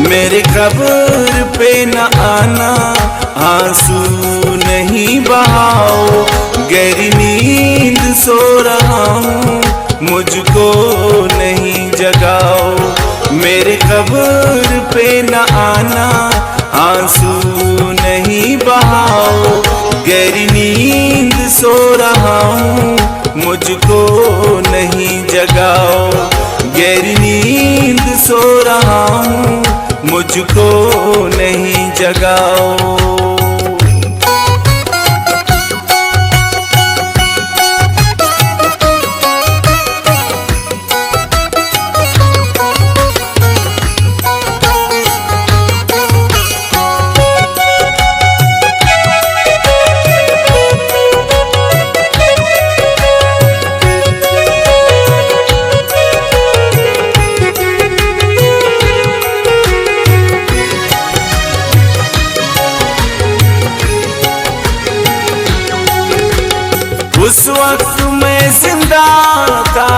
मेरे कब्र पे न आना, आंसू नहीं बहाओ। गहरी नींद सो रहा हूँ, मुझको नहीं जगाओ। मेरे कब्र पे न आना, आंसू नहीं बहाओ। गहरी नींद सो रहा हूँ, मुझको नहीं जगाओ। गहरी नींद सो रहा हूँ, मुझको नहीं जगाओ। उस वक्त मैं जिंदा था,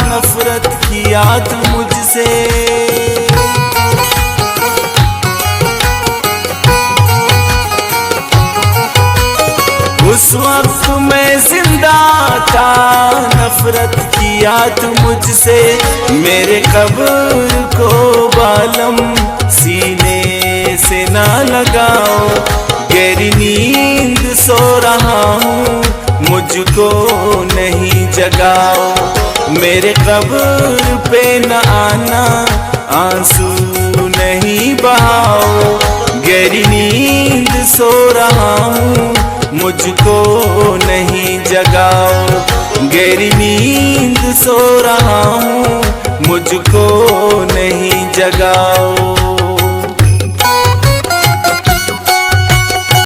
नफरत किया तू मुझसे। उस वक्त मैं जिंदा था, नफरत किया तू मुझसे। मेरे कब्र को बालम सीने से ना लगाओ। गहरी नींद सो रहा हूँ, मुझको नहीं जगाओ। मेरे कब्र पे न आना, आंसू नहीं बहाओ। गहरी नींद सो रहा हूँ, मुझको नहीं जगाओ। गहरी नींद सो रहा हूँ, मुझको नहीं जगाओ।